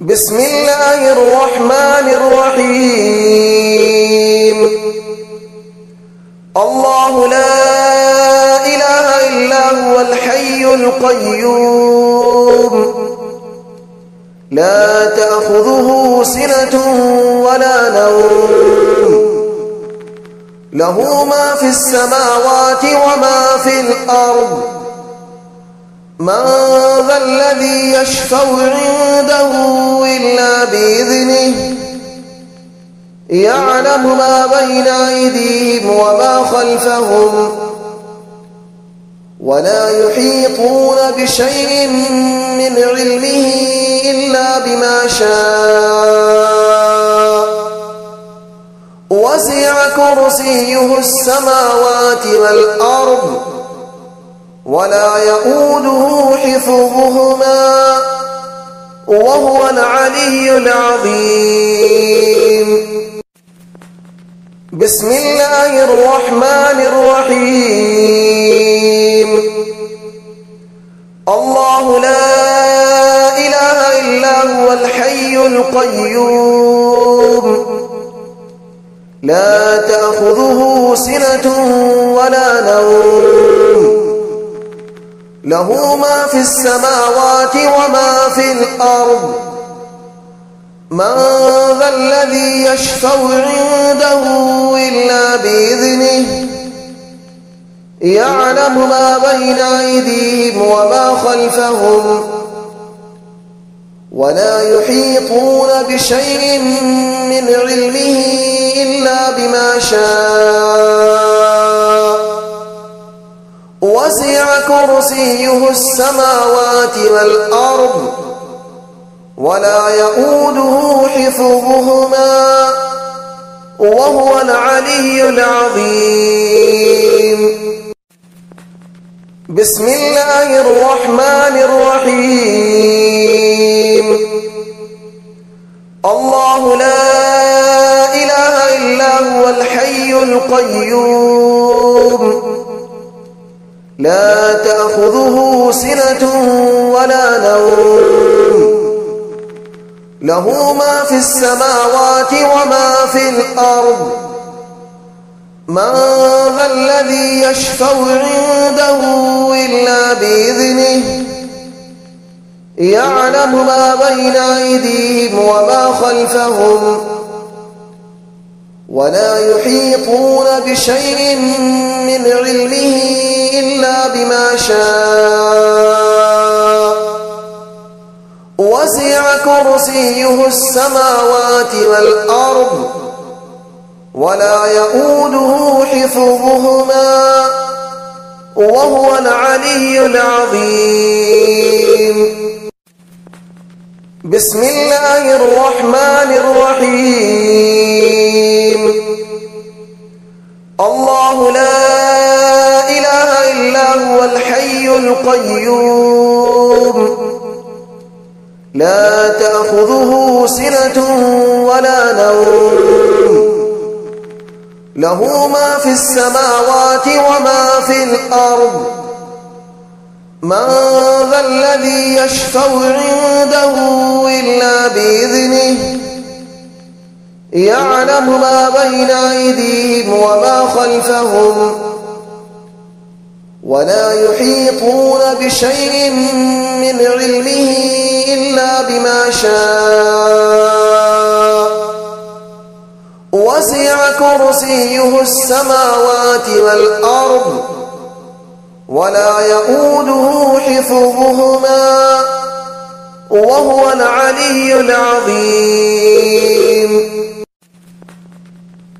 بسم الله الرحمن الرحيم. الله لا إله إلا هو الحي القيوم لا تأخذه سنة ولا نوم له ما في السماوات وما في الأرض من ذا الذي يشفع عنده إلا بإذنه يعلم ما بين أيديهم وما خلفهم ولا يحيطون بشيء من علمه إلا بما شاء وسع كرسيه السماوات والأرض ولا يؤوده حفظهما وهو العلي العظيم. بسم الله الرحمن الرحيم. الله لا إله إلا هو الحي القيوم لا تأخذه سنة ولا نوم له ما في السماوات وما في الأرض من ذا الذي يشفع عنده إلا بإذنه يعلم ما بين أيديهم وما خلفهم ولا يحيطون بشيء من علمه إلا بما شاء وسع كرسيه السماوات والأرض ولا يؤوده حفظهما وهو العلي العظيم. بسم الله الرحمن الرحيم. الله لا إله إلا هو الحي القيوم لا تأخذه سنة ولا نوم له ما في السماوات وما في الأرض من ذا الذي يشفع عنده إلا بإذنه يعلم ما بين أيديهم وما خلفهم ولا يحيطون بشيء من علمه إلا بما شاء وسع كرسيه السماوات والأرض ولا يؤوده حفظهما وهو العلي العظيم. بسم الله الرحمن الرحيم. الله لا إله إلا هو الحي القيوم لا تأخذه سنة ولا نوم له ما في السماوات وما في الأرض من ذا الذي يشفع عنده إلا بإذنه يعلم ما بين أيديهم وما خلفهم ولا يحيطون بشيء من علمه إلا بما شاء وسع كرسيه السماوات والأرض ولا يؤوده حفظهما وهو العلي العظيم.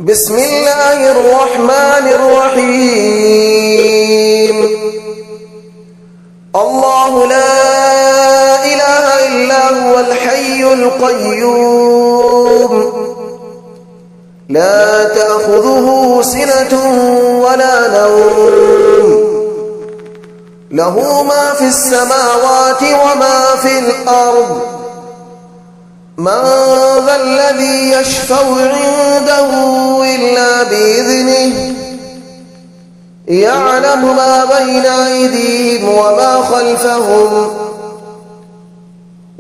بسم الله الرحمن الرحيم. الله لا إله إلا هو الحي القيوم لا تأخذه سنة ولا نوم له ما في السماوات وما في الأرض من ذا الذي يشفع عنده إلا بإذنه يعلم ما بين أيديهم وما خلفهم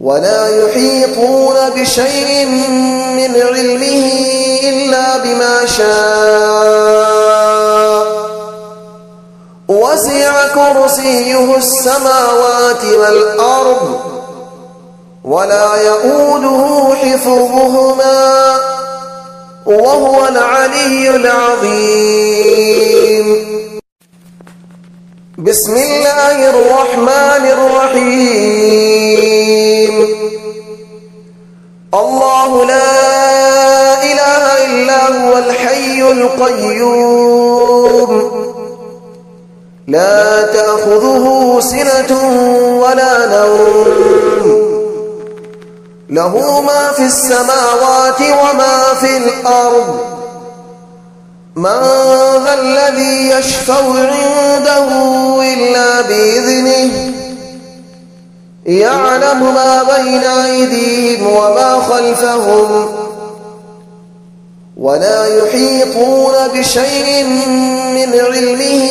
ولا يحيطون بشيء من علمه إلا بما شاء وسع كرسيه السماوات والأرض ولا يؤوده حفظهما وهو العلي العظيم. بسم الله الرحمن الرحيم. الله لا إله إلا هو الحي القيوم لا تأخذه سنة ولا نوم له ما في السماوات وما في الأرض من ذا الذي يشفع عنده إلا بإذنه يعلم ما بين أيديهم وما خلفهم ولا يحيطون بشيء من علمه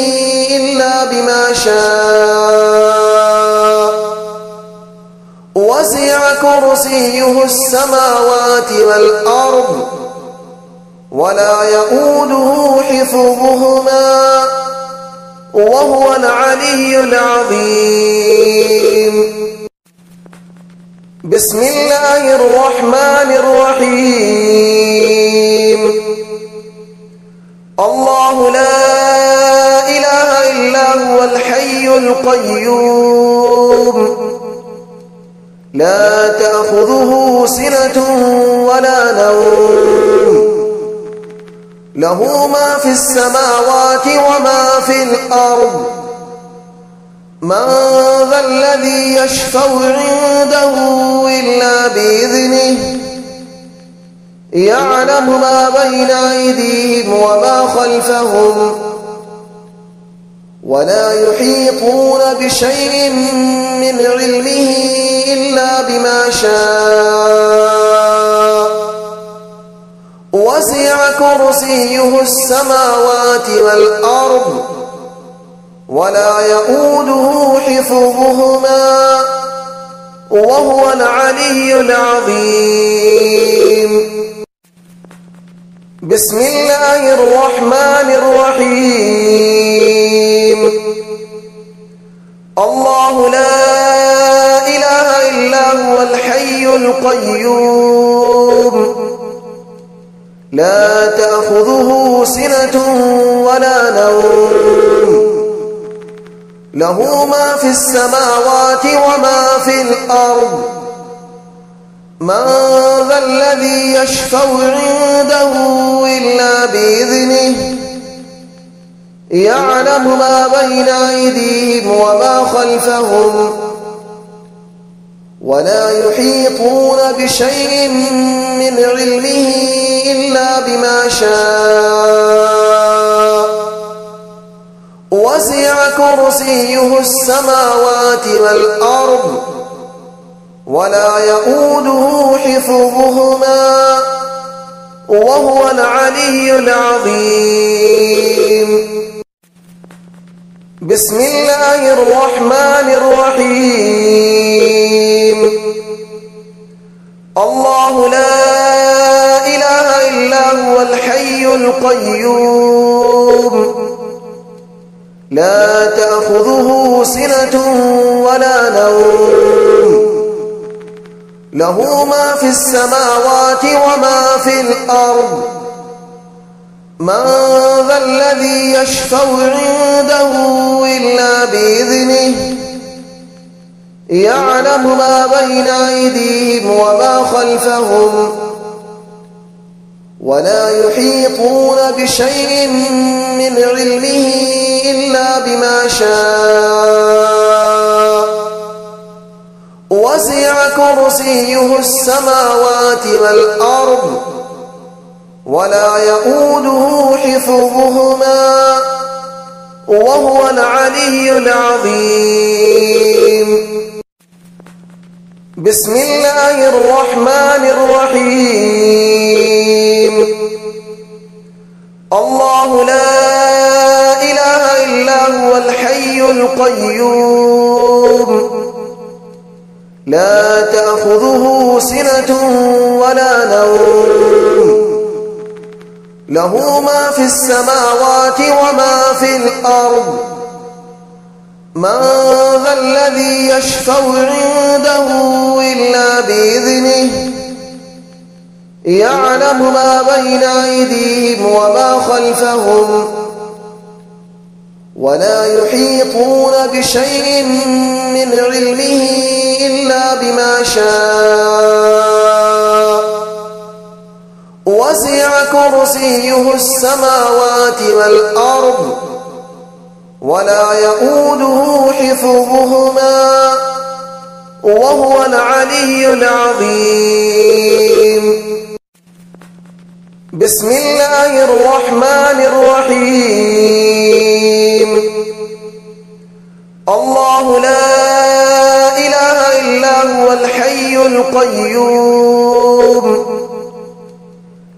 إلا بما شاء وسع كرسيه السماوات والأرض ولا يؤوده حفظهما وهو العلي العظيم. بسم الله الرحمن الرحيم. الله لا إله إلا هو الحي القيوم لا تأخذه سنة ولا نوم له ما في السماوات وما في الأرض من ذا الذي يشفع عنده إلا بإذنه يعلم ما بين أيديهم وما خلفهم ولا يحيطون بشيء من علمه إلا بما شاء وسع كرسيه السماوات والأرض ولا يؤوده حفظهما وهو العلي العظيم. بسم الله الرحمن الرحيم. الله لا إله إلا هو الحي القيوم لا تأخذه سنة ولا نوم له ما في السماوات وما في الأرض من ذا الذي يشفع عنده إلا بإذنه يعلم ما بين أيديهم وما خلفهم ولا يحيطون بشيء من علمه إلا بما شاء وسع كرسيه السماوات والأرض ولا يؤوده حفظهما وهو العلي العظيم. بسم الله الرحمن الرحيم. الله لا إله إلا هو الحي القيوم لا تأخذه سنة ولا نوم له ما في السماوات وما في الأرض من ذا الذي يشفع عنده إلا بإذنه يعلم ما بين أيديهم وما خلفهم ولا يحيطون بشيء من علمه إلا بما شاء وسع كرسيه السماوات والأرض ولا يؤوده حفظهما وهو العلي العظيم. بسم الله الرحمن الرحيم. الله لا إله إلا هو الحي القيوم لا تأخذه سنة ولا نوم له ما في السماوات وما في الأرض من ذا الذي يشفع عنده إلا بإذنه يعلم ما بين أيديهم وما خلفهم ولا يحيطون بشيء من علمه إلا بما شاء وسع كرسيه السماوات والأرض ولا يؤوده حفظهما وهو العلي العظيم. بسم الله الرحمن الرحيم. الله لا إله إلا هو الحي القيوم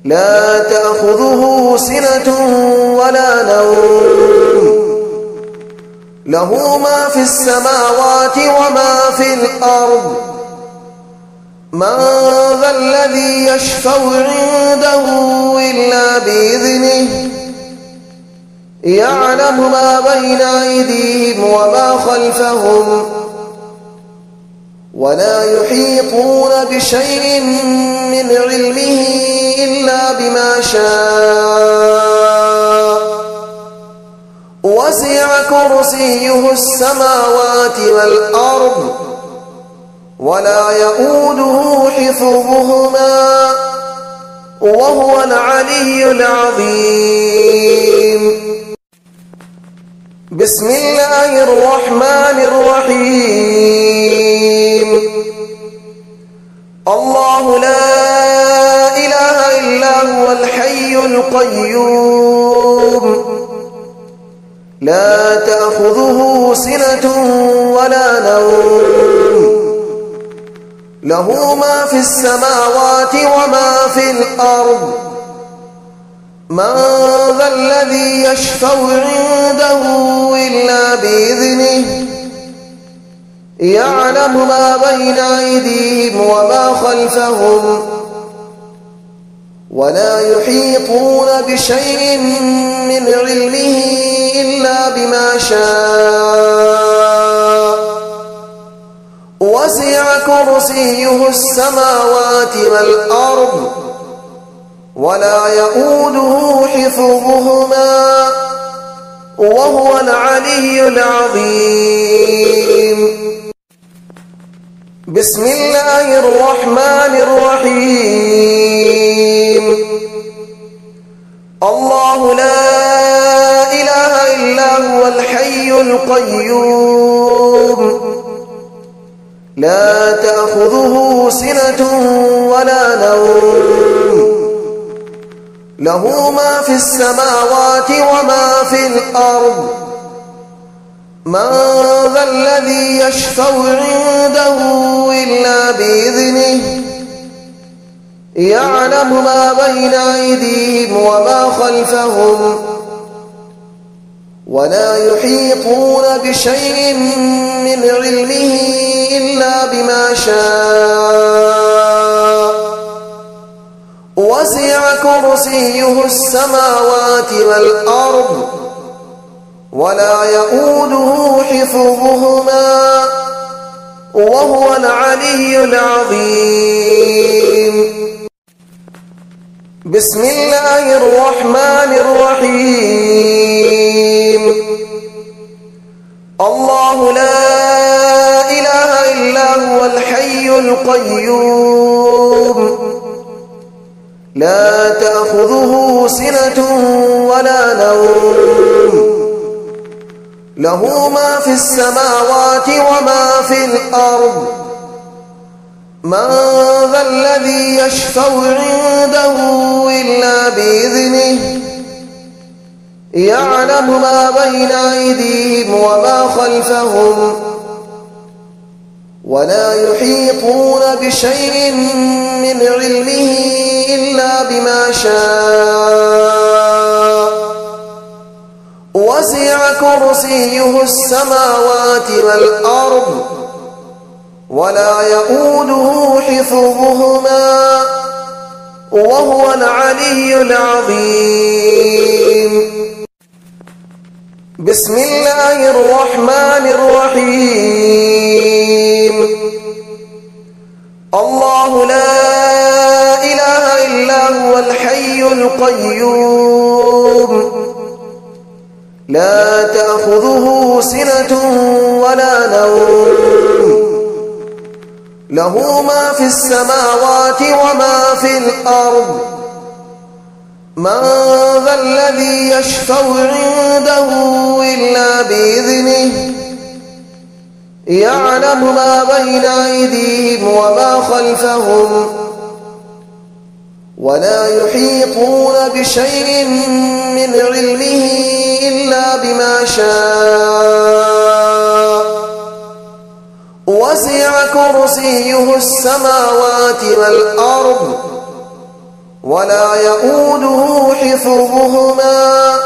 لا تأخذه سنة ولا نوم له ما في السماوات وما في الأرض من ذا الذي يشفع عنده إلا بإذنه يعلم ما بين أيديهم وما خلفهم ولا يحيطون بشيء من علمه إلا بما شاء وسع كرسيه السماوات والأرض ولا يؤوده حفظهما وهو العلي العظيم. بسم الله الرحمن الرحيم. الله لا إله إلا هو الحي القيوم لا تأخذه سنة ولا نوم له ما في السماوات وما في الأرض من ذا الذي يشفع عنده إلا بإذنه يعلم ما بين أيديهم وما خلفهم ولا يحيطون بشيء من علمه إلا بما شاء وسع كرسيه السماوات والأرض ولا يؤوده حفظهما وهو العلي العظيم. بسم الله الرحمن الرحيم. الله لا إله إلا هو الحي القيوم لا تأخذه سنة ولا نوم له ما في السماوات وما في الأرض من ذا الذي يشفع عنده إلا بإذنه يعلم ما بين أيديهم وما خلفهم ولا يحيطون بشيء من علمه إلا بما شاء وسع كرسيه السماوات والأرض ولا يؤوده حفظهما وهو العلي العظيم. بسم الله الرحمن الرحيم. الله لا إله إلا هو الحي القيوم لا تأخذه سنة ولا نوم له ما في السماوات وما في الأرض من ذا الذي يشفع عنده إلا بإذنه يعلم ما بين أيديهم وما خلفهم ولا يحيطون بشيء من علمه إلا بما شاء وسع كرسيه السماوات والأرض ولا يؤوده حفظهما وهو العلي العظيم. بسم الله الرحمن الرحيم. الله لا إله إلا هو الحي القيوم لا تأخذه سنة ولا نوم له ما في السماوات وما في الأرض من ذا الذي يشفع عنده إلا بإذنه يعلم ما بين أيديهم وما خلفهم ولا يحيطون بشيء من علمه إلا بما شاء وسع كرسيه السماوات والأرض ولا يؤوده حفظهما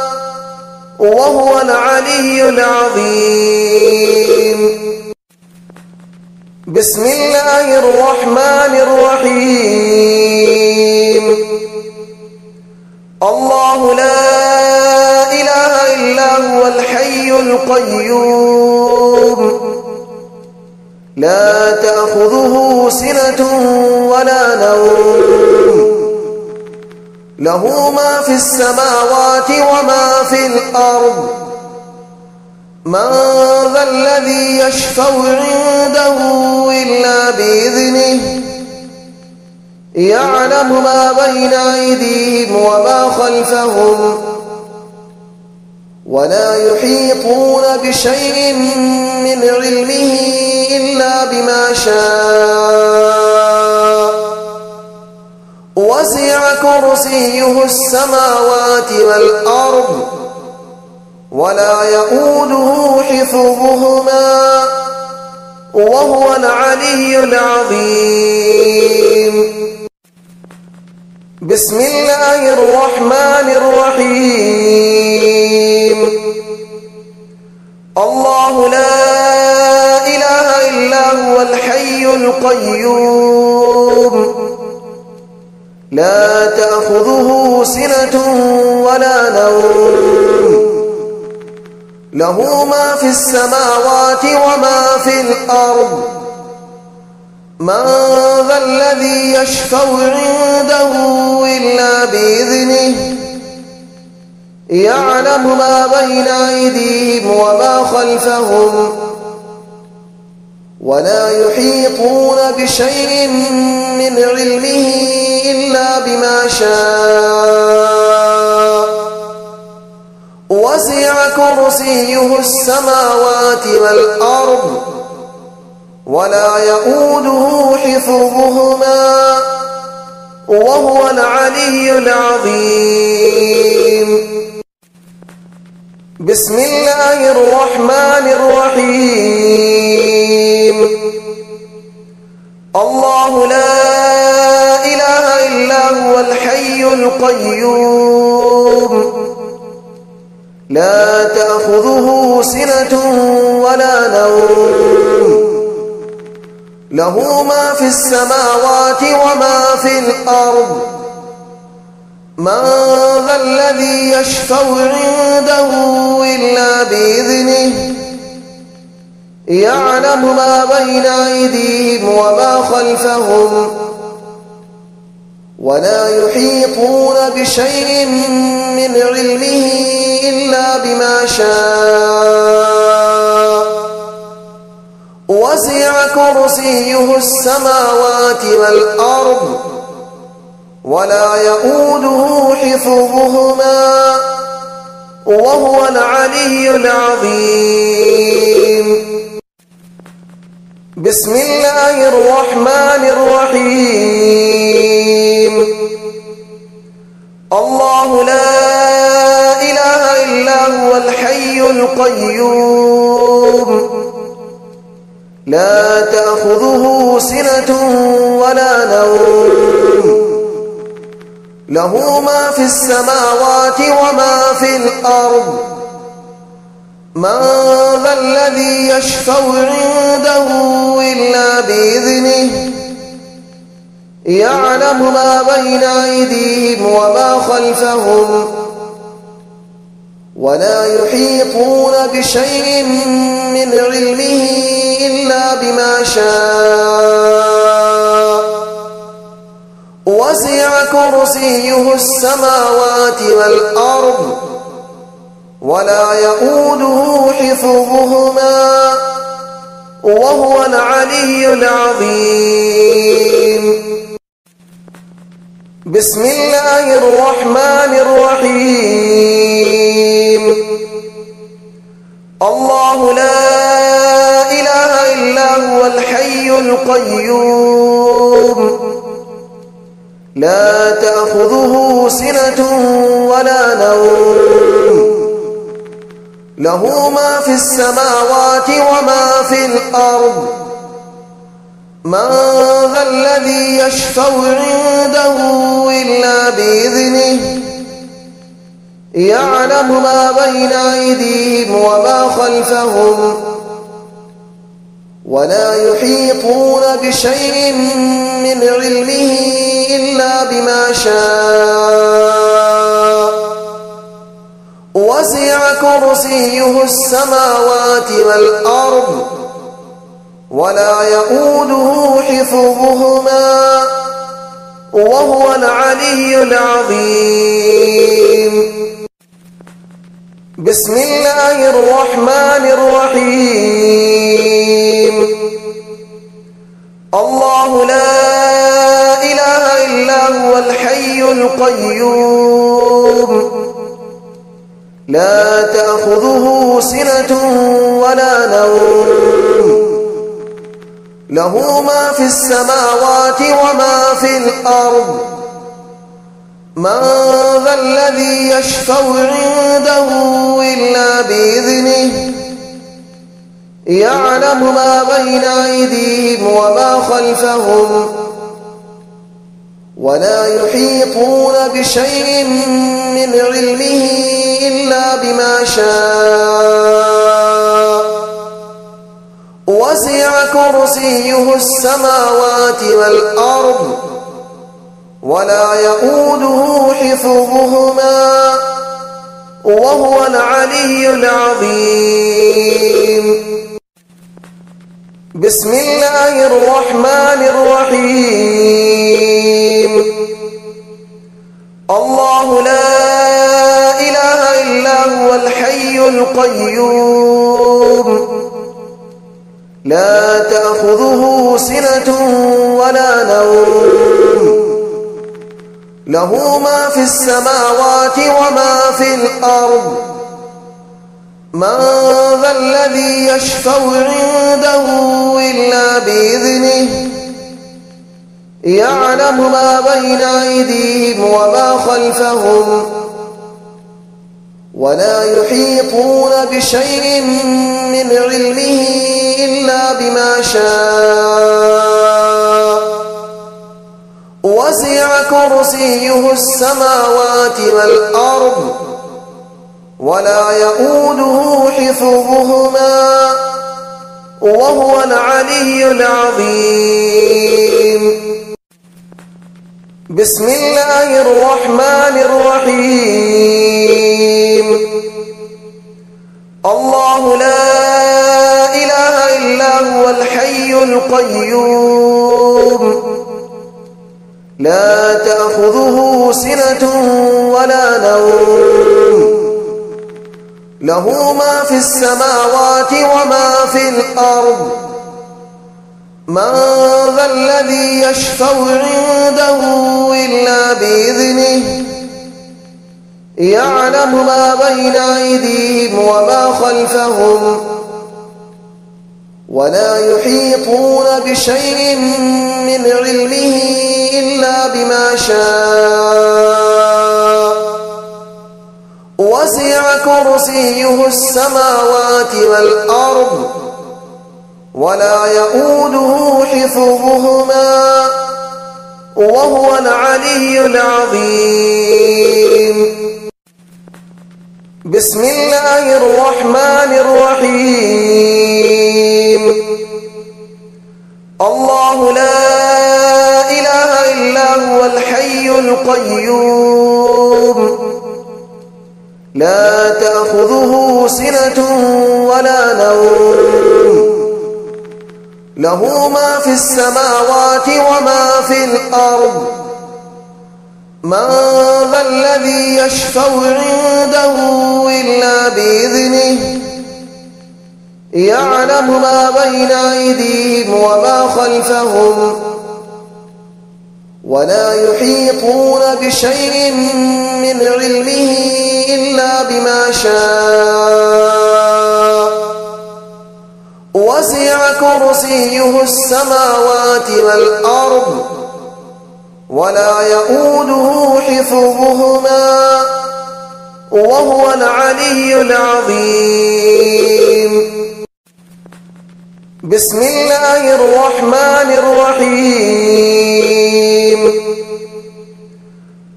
وهو العلي العظيم. بسم الله الرحمن الرحيم. الله لا إله إلا هو الحي القيوم لا تأخذه سنة ولا نوم له ما في السماوات وما في الأرض من ذا الذي يشفع عنده إلا بإذنه يعلم ما بين أيديهم وما خلفهم ولا يحيطون بشيء من علمه إلا بما شاء وسع كرسيه السماوات والأرض ولا يؤوده حفظهما وهو العلي العظيم. بسم الله الرحمن الرحيم. الله لا إله إلا هو الحي القيوم لا تأخذه سنة ولا نوم له ما في السماوات وما في الأرض من ذا الذي يشفع عنده إلا بإذنه يعلم ما بين أيديهم وما خلفهم ولا يحيطون بشيء من علمه إلا بما شاء وسع كرسيه السماوات والأرض ولا يؤوده حفظهما وهو العلي العظيم. بسم الله الرحمن الرحيم. الله لا إله إلا هو الحي القيوم لا تأخذه سنة ولا نوم له ما في السماوات وما في الأرض من ذا الذي يشفع عنده إلا بإذنه يعلم ما بين أيديهم وما خلفهم ولا يحيطون بشيء من علمه إلا بما شاء وسع كرسيه السماوات والأرض ولا يؤوده حفظهما وهو العلي العظيم. بسم الله الرحمن الرحيم. الله لا إله إلا هو الحي القيوم لا تأخذه سنة ولا نوم له ما في السماوات وما في الأرض من ذا الذي يشفع عنده إلا بإذنه يعلم ما بين أيديهم وما خلفهم ولا يحيطون بشيء من علمه إلا بما شاء وسع كرسيه السماوات والأرض ولا يؤوده حفظهما وهو العلي العظيم. بسم الله الرحمن الرحيم. الله لا إله إلا هو الحي القيوم لا تأخذه سنة ولا نوم له ما في السماوات وما في الأرض من ذا الذي يشفع عنده إلا بإذنه يعلم ما بين أيديهم وما خلفهم ولا يحيطون بشيء من علمه إلا بما شاء وسع كرسيه السماوات والأرض ولا يؤوده حفظهما وهو العلي العظيم. بسم الله الرحمن الرحيم. الله لا إله إلا هو الحي القيوم لا تأخذه سنة ولا نوم له ما في السماوات وما في الأرض من ذا الذي يشفع عنده إلا بإذنه يعلم ما بين أيديهم وما خلفهم ولا يحيطون بشيء من علمه إلا بما شاء وسع كرسيه السماوات والأرض ولا يؤوده حفظهما وهو العلي العظيم. بسم الله الرحمن الرحيم. الله لا إله إلا هو الحي القيوم لا تأخذه سنة ولا نوم له ما في السماوات وما في الأرض من ذا الذي يشفع عنده إلا بإذنه يعلم ما بين أيديهم وما خلفهم ولا يحيطون بشيء من علمه إلا بما شاء وسع كرسيه السماوات والأرض ولا يؤوده حفظهما وهو العلي العظيم. بسم الله الرحمن الرحيم. الله لا إله إلا هو الحي القيوم لا تأخذه سنة ولا نوم له ما في السماوات وما في الأرض من ذا الذي يشفع عنده إلا بإذنه يعلم ما بين أيديهم وما خلفهم ولا يحيطون بشيء من علمه إلا بما شاء وسع كرسيه السماوات والأرض ولا يؤوده حفظهما وهو العلي العظيم. بسم الله الرحمن الرحيم الله لا إله إلا هو الحي القيوم لا تأخذه سنة ولا نوم له ما في السماوات وما في الأرض من ذا الذي يشفع عنده إلا بإذنه يعلم ما بين أيديهم وما خلفهم ولا يحيطون بشيء من علمه إلا بما شاء وسع كرسيه السماوات والأرض ولا يؤوده حفظهما وهو العلي العظيم بسم الله الرحمن الرحيم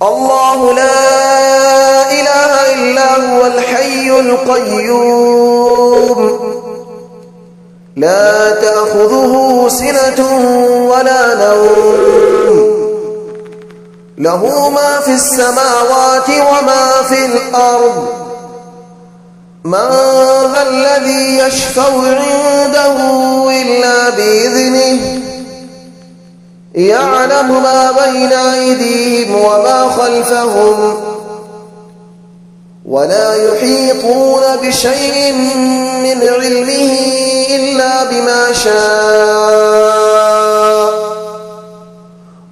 الله لا إله إلا هو الحي القيوم لا تأخذه سنة ولا نوم له ما في السماوات وما في الأرض من ذا الذي يشفع عنده إلا بإذنه يعلم ما بين أيديهم وما خلفهم ولا يحيطون بشيء من علمه إلا بما شاء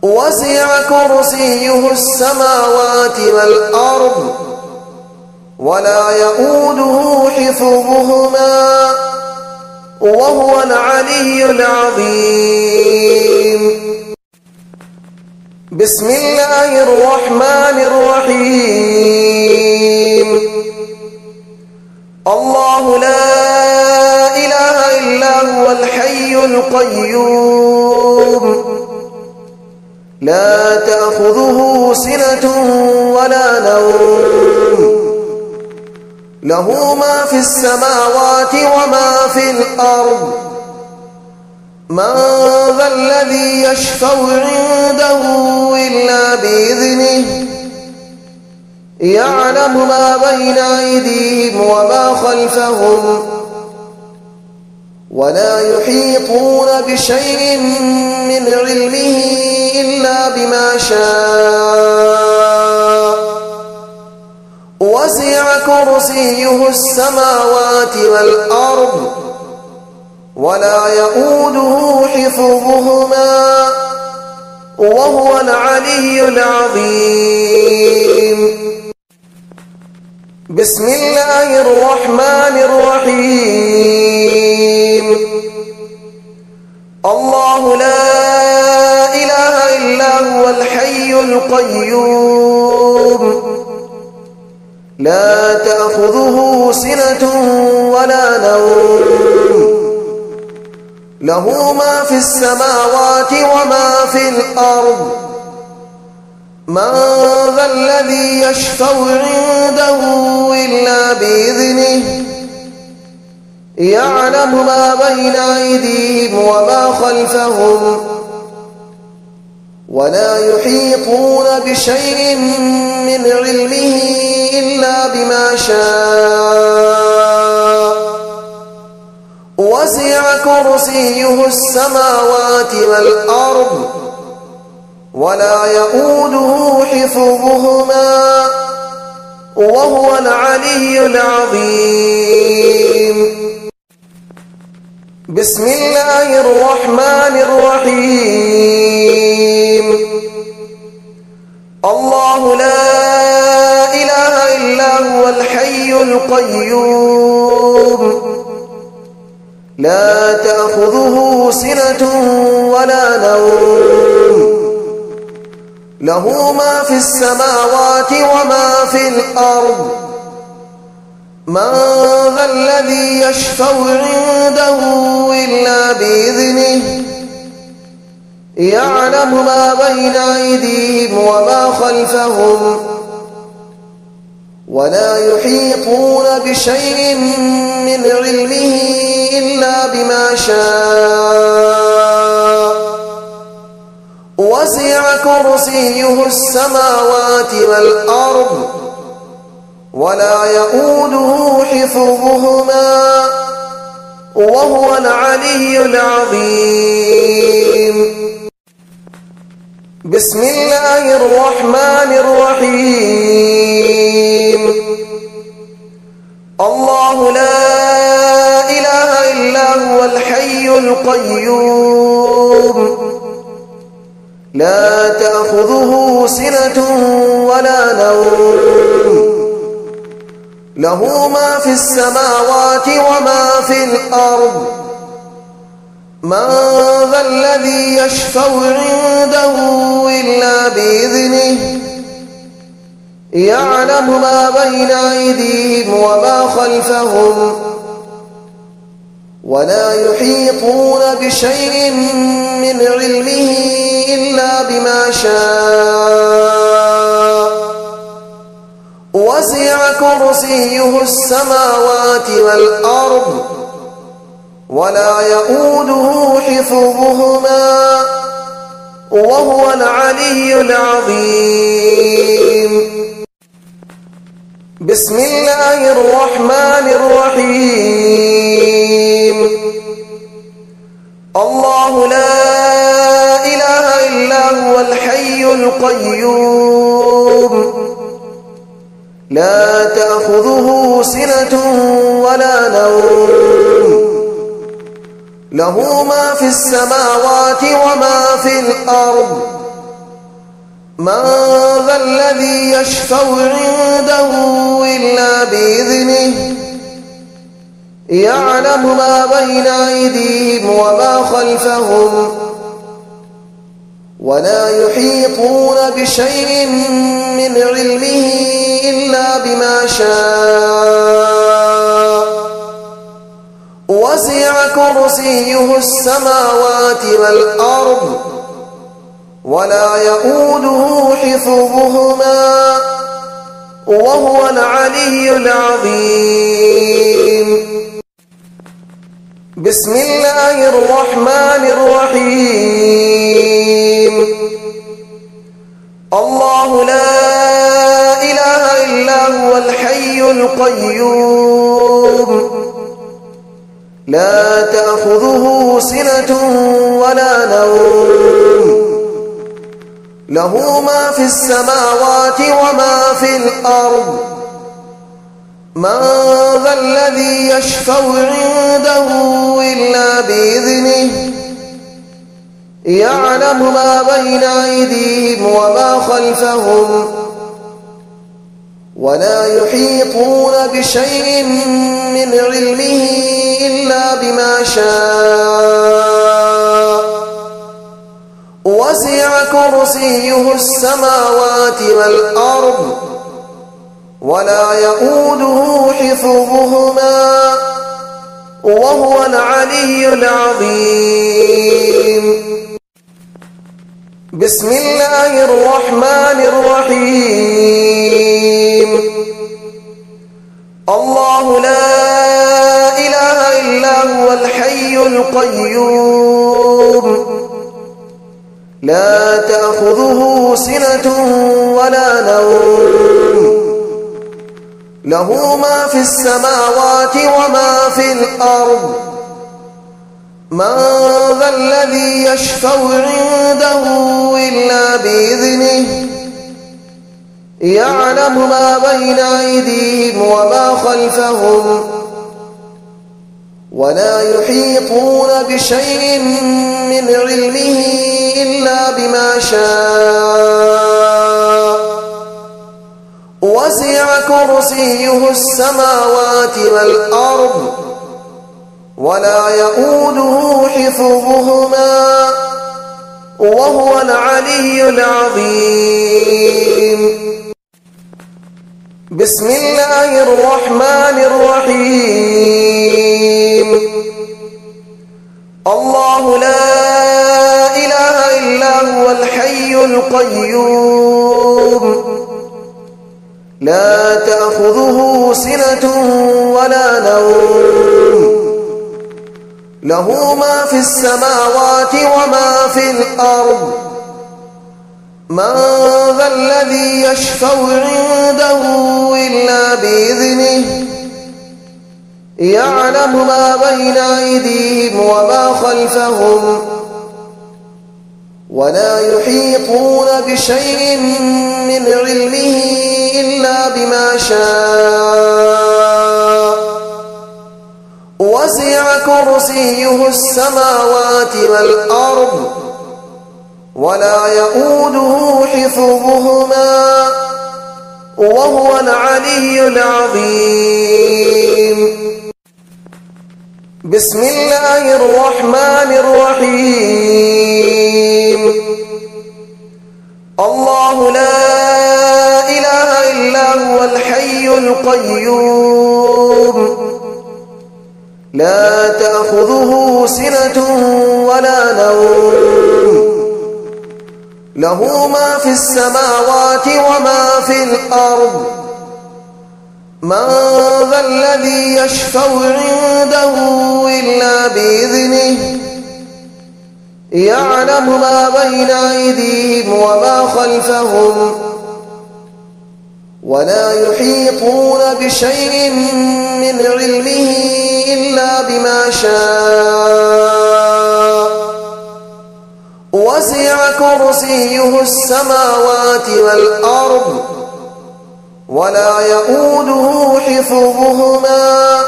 وسع كرسيه السماوات والأرض ولا يؤوده حفظهما وهو العلي العظيم بسم الله الرحمن الرحيم الله لا إله إلا هو الحي القيوم لا تأخذه سنة ولا نوم له ما في السماوات وما في الأرض من ذا الذي يشفع عنده إلا بإذنه يعلم ما بين أيديهم وما خلفهم ولا يحيطون بشيء من علمه إلا بما شاء وسع كرسيه السماوات والأرض ولا يؤوده حفظهما وهو العلي العظيم بسم الله الرحمن الرحيم الله لا إله إلا هو الحي القيوم لا تأخذه سنة ولا نوم له ما في السماوات وما في الأرض من ذا الذي يشفع عنده إلا بإذنه يعلم ما بين أيديهم وما خلفهم ولا يحيطون بشيء من علمه إلا بما شاء وسع كرسيه السماوات والأرض ولا يؤوده حفظهما وهو العلي العظيم بسم الله الرحمن الرحيم الله لا إله إلا هو الحي القيوم لا تأخذه سنة ولا نوم له ما في السماوات وما في الأرض من ذا الذي يشفع عنده إلا بإذنه يعلم ما بين أيديهم وما خلفهم ولا يحيطون بشيء من علمه إلا بما شاء وسع كرسيه السماوات والأرض ولا يؤوده حفظهما وهو العلي العظيم بسم الله الرحمن الرحيم الله لا إله إلا هو الحي القيوم لا تأخذه سنة ولا نوم له ما في السماوات وما في الأرض من ذا الذي يشفع عنده إلا بإذنه يعلم ما بين أيديهم وما خلفهم ولا يحيطون بشيء من علمه إلا بما شاء وسع كرسيه السماوات والأرض ولا يؤوده حفظهما وهو العلي العظيم. بسم الله الرحمن الرحيم. الله لا إله إلا هو الحي القيوم لا تأخذه سنة ولا نوم له ما في السماوات وما في الأرض من ذا الذي يشفع عنده إلا بإذنه يعلم ما بين أيديهم وما خلفهم ولا يحيطون بشيء من علمه إلا بما شاء وسع كرسيه السماوات والأرض ولا يؤوده حفظهما وهو العلي العظيم. بسم الله الرحمن الرحيم. الله لا إله إلا هو الحي القيوم لا تأخذه سنة ولا نوم له ما في السماوات وما في الأرض من ذا الذي يشفع عنده إلا بإذنه يعلم ما بين أيديهم وما خلفهم ولا يحيطون بشيء من علمه إلا بما شاء وسع كرسيه السماوات والأرض ولا يؤوده حفظهما وهو العلي العظيم. بسم الله الرحمن الرحيم. الله لا إله إلا هو الحي القيوم لا تأخذه سنة ولا نوم له ما في السماوات وما في الأرض من ذا الذي يشفع عنده إلا بإذنه يعلم ما بين أيديهم وما خلفهم ولا يحيطون بشيء من علمه إلا بما شاء وسع كرسيه السماوات والأرض ولا يؤوده حفظهما وهو العلي العظيم. بسم الله الرحمن الرحيم. الله لا إله إلا هو الحي القيوم لا تأخذه سنة ولا نوم له ما في السماوات وما في الأرض من ذا الذي يشفع عنده إلا بإذنه يعلم ما بين أيديهم وما خلفهم ولا يحيطون بشيء من علمه إلا بما شاء وسع كرسيه السماوات والأرض ولا يؤوده حفظهما وهو العلي العظيم. بسم الله الرحمن الرحيم. الله لا إله إلا هو الحي القيوم لا تأخذه سنة ولا نوم له ما في السماوات وما في الأرض من ذا الذي يشفع عنده إلا بإذنه يعلم ما بين أيديهم وما خلفهم ولا يحيطون بشيء من علمه إلا بما شاء وسع كرسيه السماوات والأرض ولا يؤوده حفظهما وهو العلي العظيم. بسم الله الرحمن الرحيم. الله لا إله إلا هو الحي القيوم لا تأخذه سنة ولا نوم له ما في السماوات وما في الأرض من ذا الذي يشفع عنده إلا بإذنه يعلم ما بين أيديهم وما خلفهم ولا يحيطون بشيء من علمه إلا بما شاء وسع كرسيه السماوات والأرض ولا يؤوده حفظهما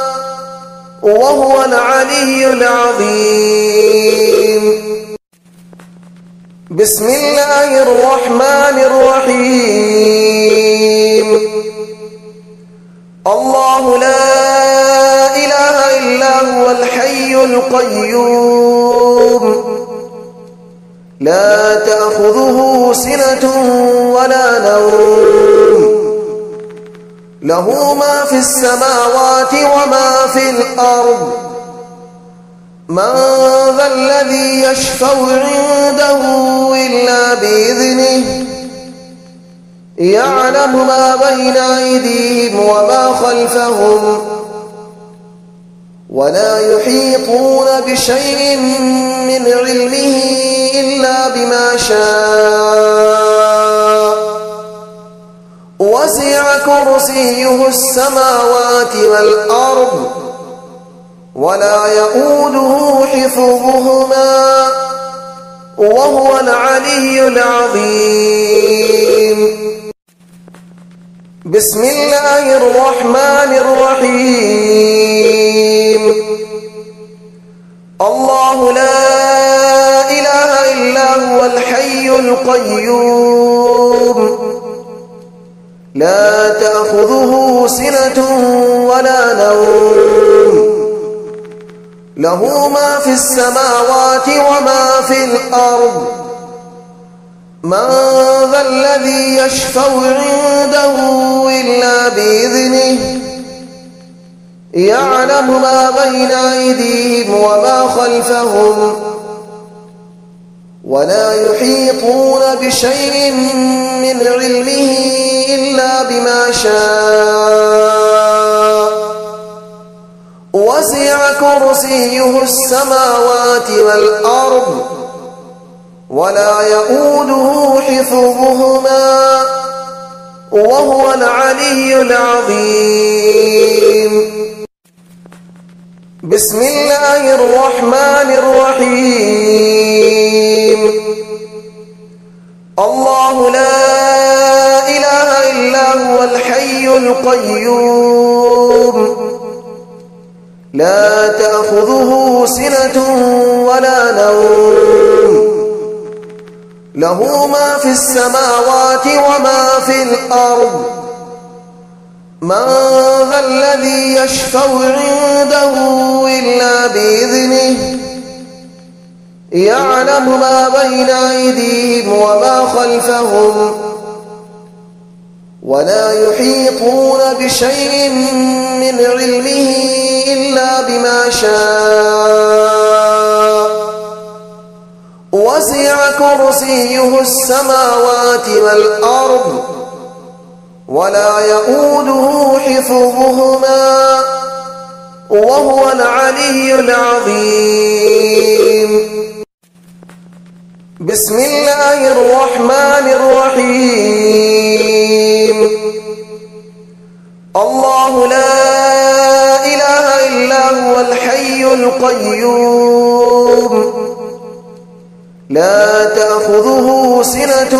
وهو العلي العظيم. بسم الله الرحمن الرحيم. الله لا إله إلا هو الحي القيوم لا تأخذه سنة ولا نوم له ما في السماوات وما في الأرض من ذا الذي يشفع عنده إلا بإذنه يعلم ما بين أيديهم وما خلفهم ولا يحيطون بشيء من علمه إلا بما شاء وسع كرسيه السماوات والأرض ولا يؤوده حفظهما وهو العلي العظيم. بسم الله الرحمن الرحيم. الله لا إله إلا هو الحي القيوم لا تأخذه سنة ولا نوم له ما في السماوات وما في الأرض من ذا الذي يشفع عنده إلا بإذنه يعلم ما بين أيديهم وما خلفهم ولا يحيطون بشيء من علمه إلا بما شاء وسع كرسيه السماوات والأرض ولا يؤوده حفظهما وهو العلي العظيم. بسم الله الرحمن الرحيم. الله لا إله إلا هو الحي القيوم لا تأخذه سنة ولا نوم له ما في السماوات وما في الأرض من ذا الذي يشفع عنده إلا بإذنه يعلم ما بين أيديهم وما خلفهم ولا يحيطون بشيء من علمه إلا بما شاء وسع كرسيه السماوات والأرض ولا يؤوده حفظهما وهو العلي العظيم. بسم الله الرحمن الرحيم. الله لا إله إلا هو الحي القيوم لا تأخذه سنة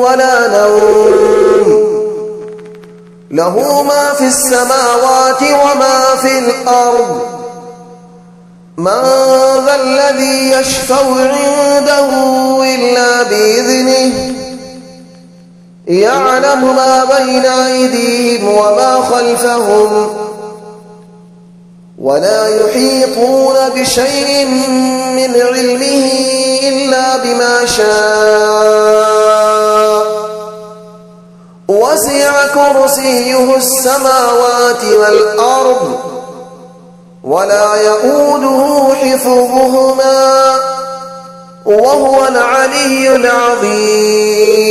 ولا نوم له ما في السماوات وما في الأرض من ذا الذي يشفع عنده إلا بإذنه يعلم ما بين أيديهم وما خلفهم ولا يحيطون بشيء من علمه إلا بما شاء وسع كرسيه السماوات والأرض ولا يؤوده حفظهما وهو العلي العظيم.